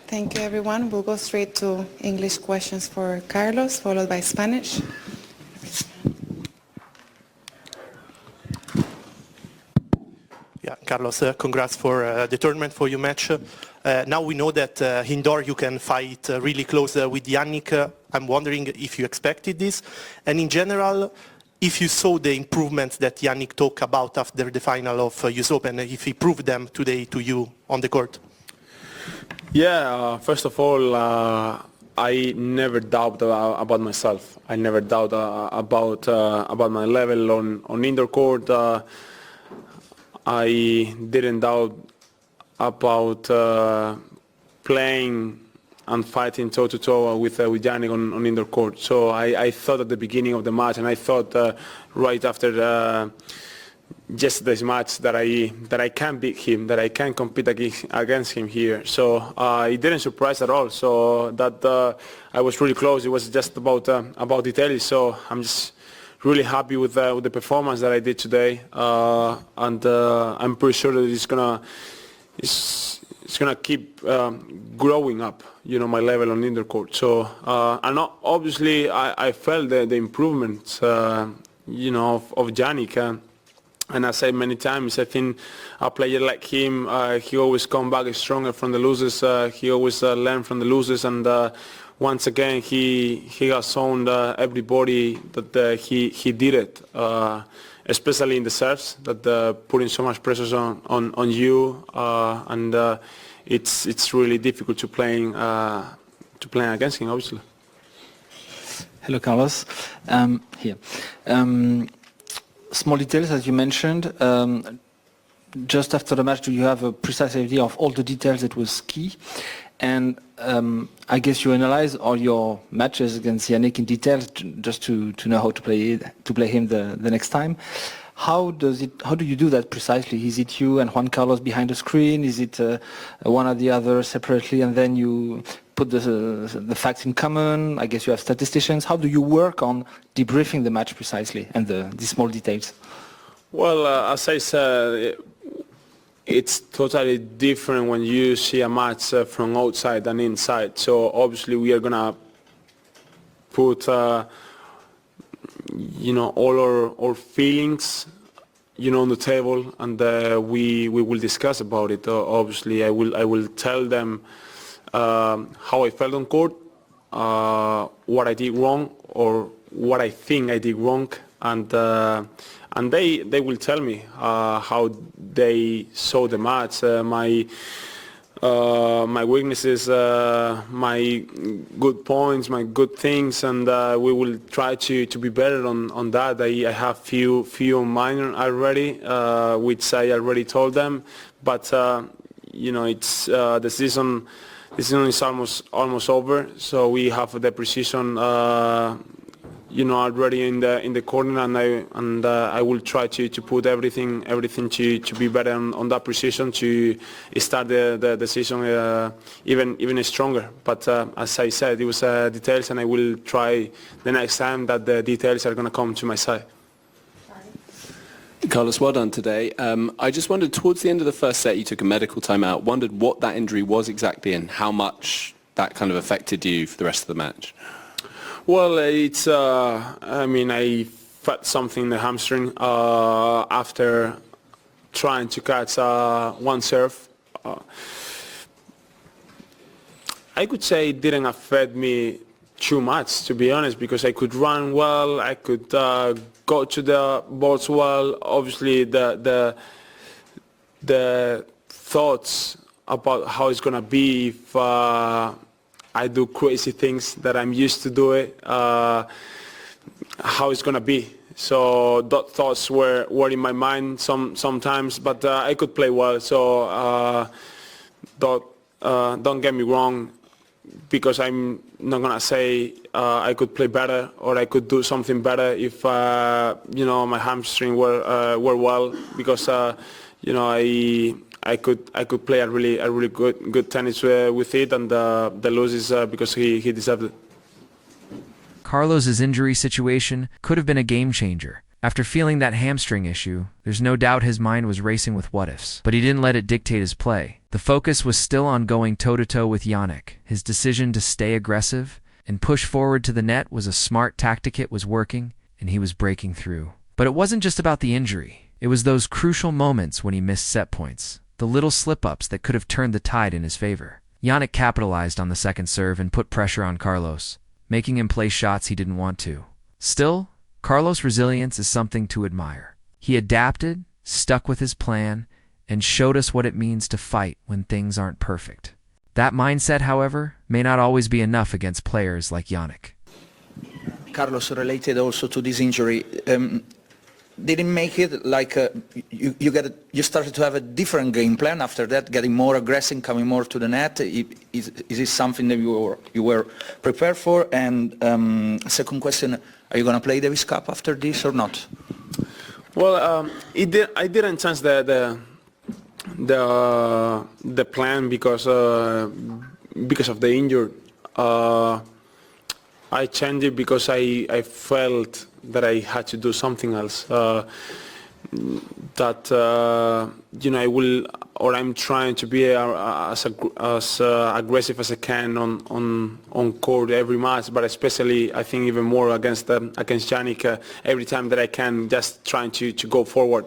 Thank you, everyone. We'll go straight to English questions for Carlos, followed by Spanish. Yeah, Carlos, congrats for the tournament, for your match. Now we know that indoor you can fight really close with Jannik. I'm wondering if you expected this, and in general, if you saw the improvements that Jannik talked about after the final of US Open, if he proved them today to you on the court. Yeah, first of all, I never doubt about myself. I never doubt about my level on indoor court. I didn't doubt about playing and fighting toe-to-toe with Jannik on indoor court. So I thought at the beginning of the match, and I thought right after yesterday's match that I can beat him, that I can compete against him here. So it didn't surprise at all. So that I was really close. It was just about details. So I'm just really happy with the performance that I did today, and I'm pretty sure that it's gonna keep growing up, my level on indoor court. So and obviously I felt the improvements, of Jannik. And I said many times, I think a player like him, he always come back stronger from the losses. He always learn from the losses, and once again he has shown everybody that he did it, especially in the serves, that putting so much pressure on you, and it's really difficult to play against him, obviously. Hello, Carlos. Here. Small details, as you mentioned. Just after the match, do you have a precise idea of all the details that was key? And I guess you analyze all your matches against Jannik in detail, just to know how to play him the next time. How do you do that precisely? Is it you and Juan Carlos behind the screen? Is it one or the other separately, and then you put the facts in common? I guess you have statisticians. How do you work on debriefing the match precisely and the small details? Well, as I said, it's totally different when you see a match from outside than inside. So obviously we are gonna put all our feelings on the table, and we will discuss about it. Obviously I will tell them how I felt on court, what I did wrong or what I think I did wrong, and they will tell me how they saw the match, my weaknesses, my good points, my good things, and we will try to be better on that. I have few minor already, which I already told them, but it's the season. The season is almost over, so we have the precision, already in the corner, and I will try to put everything to be better on that precision, to start the season even stronger. But as I said, it was details, and I will try the next time that the details are going to come to my side. Carlos, well done today. I just wondered, towards the end of the first set, you took a medical timeout. Wondered what that injury was exactly and how much that kind of affected you for the rest of the match. Well, it's. I felt something in the hamstring after trying to catch one serve. I could say it didn't affect me too much, to be honest, because I could run well, I could go to the boards well. Obviously, the thoughts about how it's gonna be if I do crazy things that I'm used to do it, how it's gonna be. So those thoughts were in my mind sometimes, but I could play well. So don't get me wrong, because I'm not gonna say I could play better or I could do something better if my hamstring were well, because I could play a really good tennis with it, and the lose is because he deserved it. Carlos's injury situation could have been a game changer. After feeling that hamstring issue, there's no doubt his mind was racing with what-ifs, but he didn't let it dictate his play. The focus was still on going toe-to-toe with Jannik. His decision to stay aggressive and push forward to the net was a smart tactic. It was working, and he was breaking through. But it wasn't just about the injury. It was those crucial moments when he missed set points, the little slip-ups that could have turned the tide in his favor. Jannik capitalized on the second serve and put pressure on Carlos, making him play shots he didn't want to. Still, Carlos' resilience is something to admire. He adapted, stuck with his plan, and showed us what it means to fight when things aren't perfect. That mindset, however, may not always be enough against players like Jannik. Carlos, related also to this injury, did it make it like you started to have a different game plan after that, getting more aggressive, coming more to the net? Is this something that you were prepared for? And second question, are you going to play Davis Cup after this or not? Well, I didn't change the plan because of the injury. I changed it because I felt that I had to do something else. I'm trying to be as aggressive as I can on court every match, but especially I think even more against Jannik every time that I can, just trying to go forward.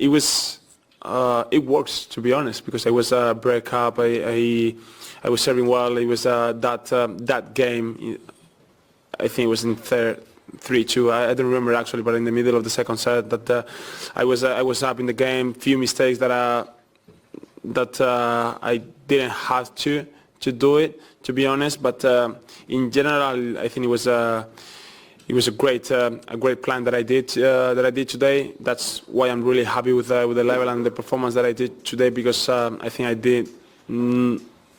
It works, to be honest, because I was a breakup. I was serving well. It was that game. I think it was in 3-2. I don't remember actually, but in the middle of the second set, that I was up in the game. Few mistakes that I didn't have to do it, to be honest. But in general, I think it was a great plan that I did today. That's why I'm really happy with the level and the performance that I did today, because I think I did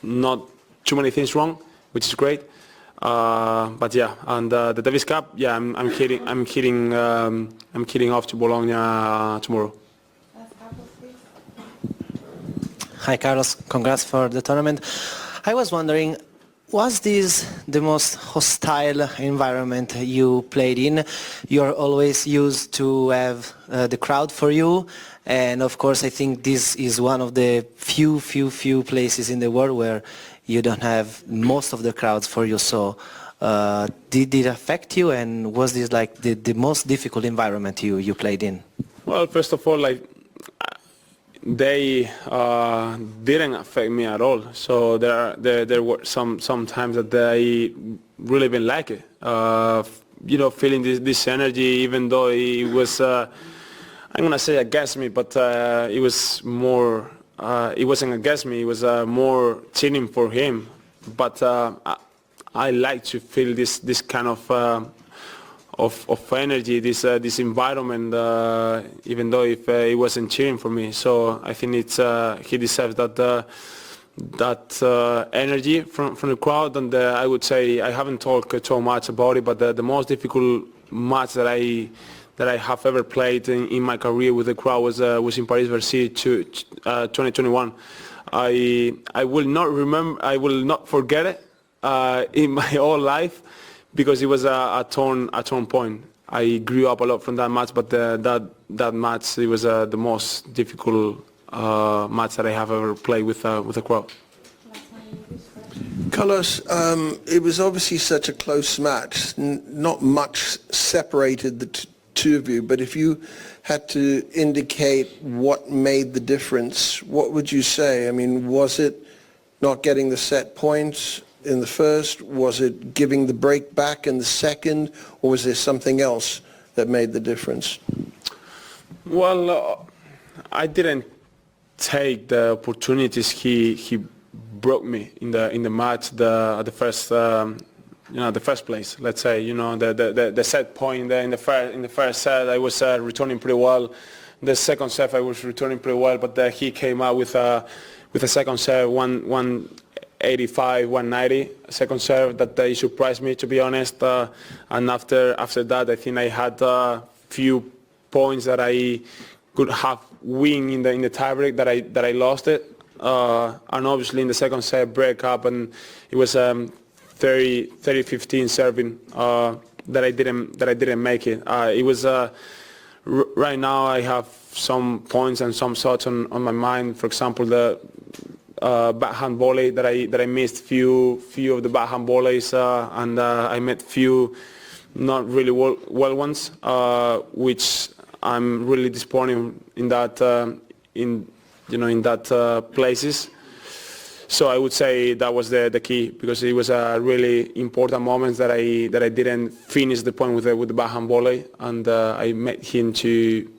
not too many things wrong, which is great. But yeah, and the Davis Cup, yeah, I'm heading off to Bologna tomorrow. Hi Carlos, congrats for the tournament. I was wondering, was this the most hostile environment you played in? You're always used to have the crowd for you, and of course I think this is one of the few places in the world where you don't have most of the crowds for you. So did it affect you, and was this like the most difficult environment you played in? Well, first of all, they didn't affect me at all. So there were some times that I really didn't like it. Feeling this energy, even though it was, I'm gonna say against me, but it was more. It wasn't against me. It was more cheering for him. But I like to feel this kind of energy, this environment, even though if it wasn't cheering for me. So I think he deserves that energy from the crowd. And I would say I haven't talked so much about it, but the most difficult match that I have ever played in my career with the crowd was in Paris-Bercy 2021. I will not forget it in my whole life, because it was a turn point. I grew up a lot from that match, but that match, it was the most difficult match that I have ever played with a crowd. Carlos, it was obviously such a close match. Not much separated the two of you, but if you had to indicate what made the difference, what would you say? I mean, was it not getting the set points in the first? Was it giving the break back in the second? Or was there something else that made the difference? Well, I didn't take the opportunities he broke me in the match at the first the first place. Let's say the set point in the first set I was returning pretty well. The second set I was returning pretty well, but he came out with a second serve 185, 190 second serve that he surprised me, to be honest. And after that, I think I had a few points that I could have win in the tiebreak that I lost it. And obviously in the second set break up, and it was 30-15 serving that I didn't make it. It was right now I have some points and some thoughts on my mind. For example, the backhand volley that I missed few of the backhand volleys, and I made few not really well ones, which I'm really disappointed in that in that places. So I would say that was the key, because it was a really important moment that I didn't finish the point with the backhand volley, and I met him to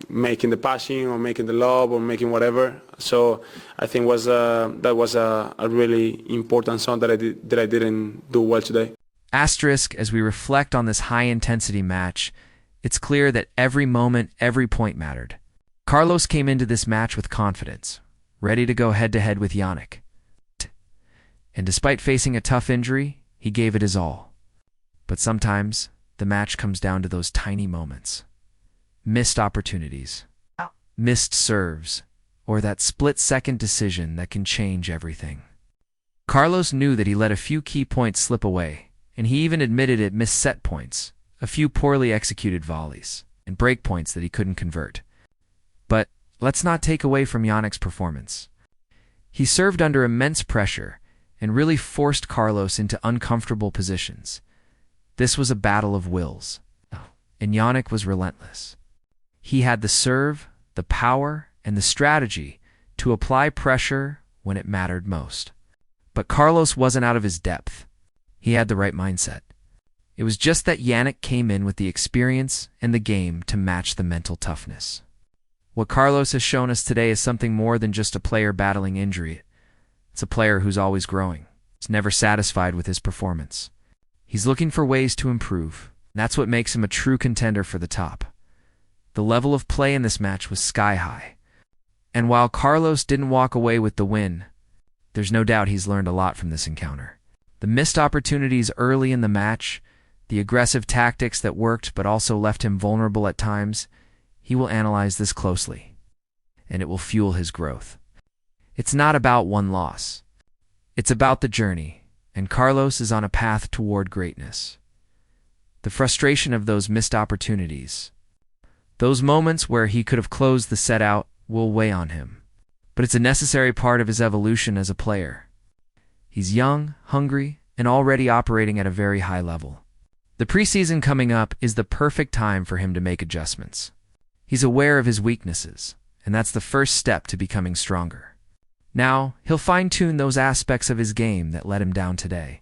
making the passing or making the lob or making whatever. So I think that was a really important song that I didn't do well today. Asterisk, as we reflect on this high-intensity match, it's clear that every moment, every point mattered. Carlos came into this match with confidence, ready to go head-to-head with Jannik. And despite facing a tough injury, he gave it his all. But sometimes, the match comes down to those tiny moments. Missed opportunities, missed serves, or that split-second decision that can change everything. Carlos knew that he let a few key points slip away, and he even admitted it missed set points, a few poorly executed volleys, and break points that he couldn't convert. But let's not take away from Jannik's performance. He served under immense pressure and really forced Carlos into uncomfortable positions. This was a battle of wills, and Jannik was relentless. He had the serve, the power, and the strategy to apply pressure when it mattered most. But Carlos wasn't out of his depth. He had the right mindset. It was just that Jannik came in with the experience and the game to match the mental toughness. What Carlos has shown us today is something more than just a player battling injury. It's a player who's always growing. He's never satisfied with his performance. He's looking for ways to improve. That's what makes him a true contender for the top. The level of play in this match was sky high. And while Carlos didn't walk away with the win, there's no doubt he's learned a lot from this encounter. The missed opportunities early in the match, the aggressive tactics that worked but also left him vulnerable at times, he will analyze this closely, and it will fuel his growth. It's not about one loss. It's about the journey, and Carlos is on a path toward greatness. The frustration of those missed opportunities, those moments where he could have closed the set out, will weigh on him. But it's a necessary part of his evolution as a player. He's young, hungry, and already operating at a very high level. The preseason coming up is the perfect time for him to make adjustments. He's aware of his weaknesses, and that's the first step to becoming stronger. Now, he'll fine-tune those aspects of his game that let him down today.